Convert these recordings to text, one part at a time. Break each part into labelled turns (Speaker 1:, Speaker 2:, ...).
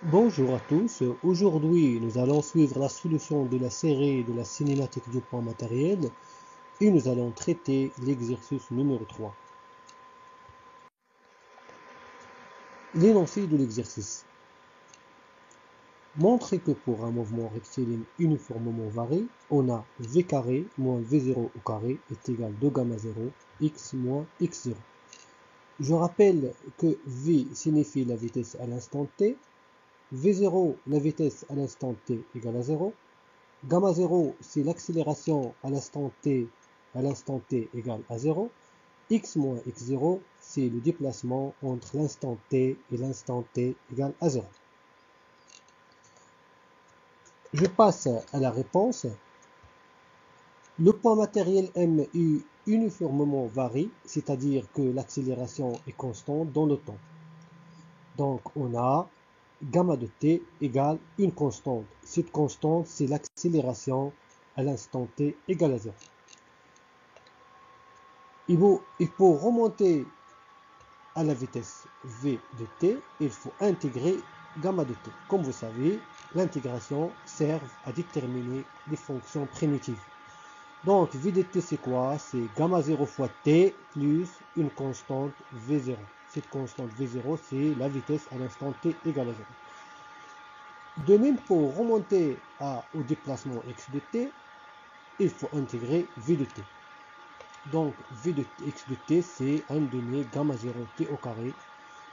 Speaker 1: Bonjour à tous, aujourd'hui nous allons suivre la solution de la série de la cinématique du point matériel et nous allons traiter l'exercice numéro 3. L'énoncé de l'exercice. Montrez que pour un mouvement rectiligne uniformément varié, on a v carré moins v0 au carré est égal à 2 gamma 0 x moins x0. Je rappelle que v signifie la vitesse à l'instant t, v0 la vitesse à l'instant t égale à 0, gamma 0 c'est l'accélération à l'instant t égale à 0, x moins x0 c'est le déplacement entre l'instant t et l'instant t égale à 0. Je passe à la réponse. Le point matériel M est uniformément varie, c'est-à-dire que l'accélération est constante dans le temps. Donc on a gamma de t égale une constante. Cette constante, c'est l'accélération à l'instant t égale à 0. Il faut remonter à la vitesse v de t, il faut intégrer gamma de t. Comme vous savez, l'intégration sert à déterminer les fonctions primitives. Donc, v de t, c'est quoi? C'est gamma 0 fois t plus une constante v0. Cette constante v0, c'est la vitesse à l'instant t égale à 0. De même, pour remonter au déplacement x de t, il faut intégrer v de t. Donc, v de x de t, c'est 1 demi gamma 0 t au carré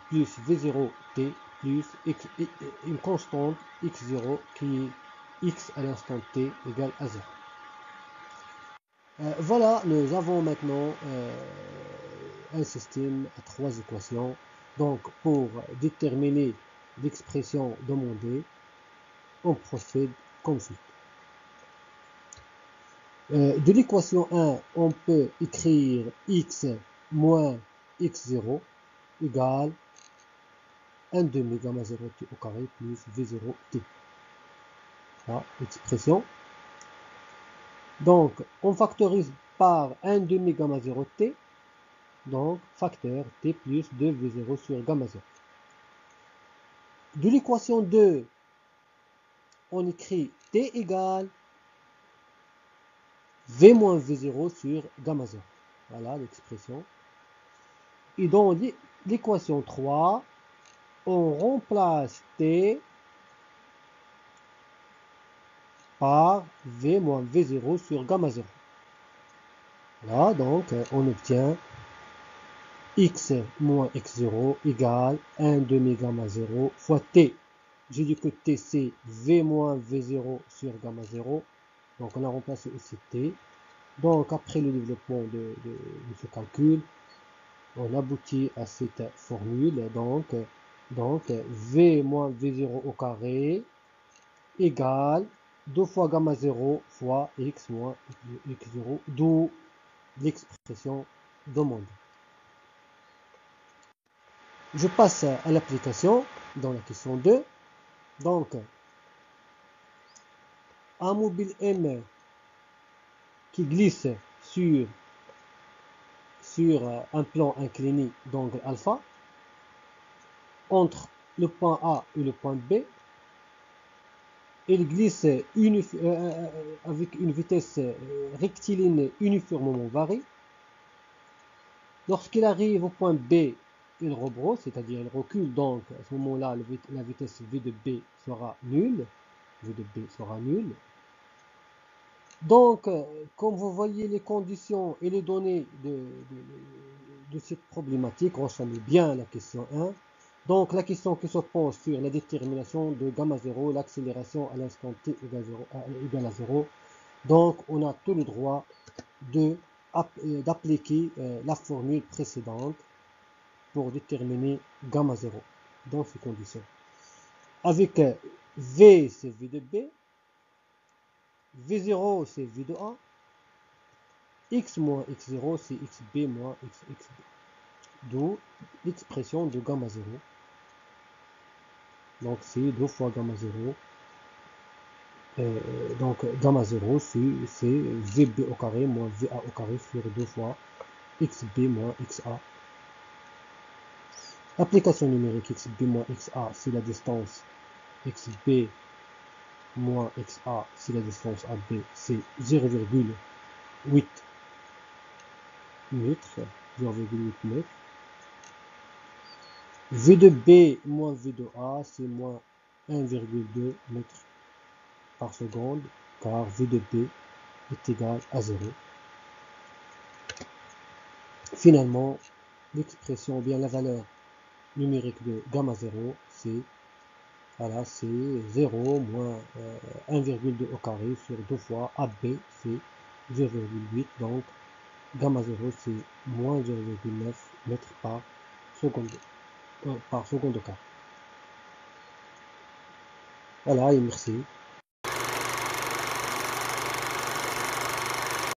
Speaker 1: plus v0 t plus une constante x0 qui est x à l'instant t égale à 0. Voilà, nous avons maintenant un système à 3 équations. Donc, pour déterminer l'expression demandée, on procède comme suit. De l'équation 1, on peut écrire x moins x0 égale 1 demi gamma 0 t au carré plus v0 t. Voilà l'expression. Donc, on factorise par 1 demi gamma 0 t. Donc, facteur t plus 2v0 sur gamma 0. De l'équation 2, on écrit t égale v moins v0 sur gamma 0. Voilà l'expression. Et dans l'équation 3, on remplace t par v moins v0 sur gamma 0. Voilà, donc on obtient x moins x0 égale 1 demi gamma 0 fois t. J'ai dit que t c'est v moins v0 sur gamma 0. Donc on a remplacé ici t. Donc après le développement de ce calcul, on aboutit à cette formule. Donc v moins v0 au carré égale 2 fois gamma 0 fois x moins x0, d'où l'expression demandée. Je passe à l'application dans la question 2. Donc, un mobile M qui glisse sur un plan incliné d'angle alpha entre le point A et le point B. Il glisse avec une vitesse rectiligne uniformément variée. Lorsqu'il arrive au point B, il rebrousse, c'est-à-dire il recule, donc à ce moment-là, la vitesse v de B sera nulle. V de B sera nulle. Donc, comme vous voyez, les conditions et les données de cette problématique ressemblent bien à la question 1. Donc, la question qui se pose sur la détermination de gamma 0, l'accélération à l'instant t égale à 0. Donc, on a tout le droit d'appliquer la formule précédente pour déterminer gamma 0 dans ces conditions. Avec V, c'est V de B, V0, c'est V de A, X moins X0, c'est XB moins XXB. D'où l'expression de gamma 0. Donc, c'est 2 fois gamma 0. Donc, gamma 0, c'est VB au carré moins VA au carré sur 2 fois XB moins XA. L'application numérique xb moins xa si la distance xb moins xa si la distance AB c'est 0,8 mètres, 0,8 mètres. V de B moins V de A, c'est moins 1,2 mètres par seconde, car V de B est égal à 0. Finalement, l'expression, ou bien la valeur numérique de gamma 0, c'est voilà, 0 moins 1,2 au carré sur 2 fois AB, c'est 0,8. Donc, gamma 0, c'est moins 0,9 mètres par seconde au carré. Voilà, et merci.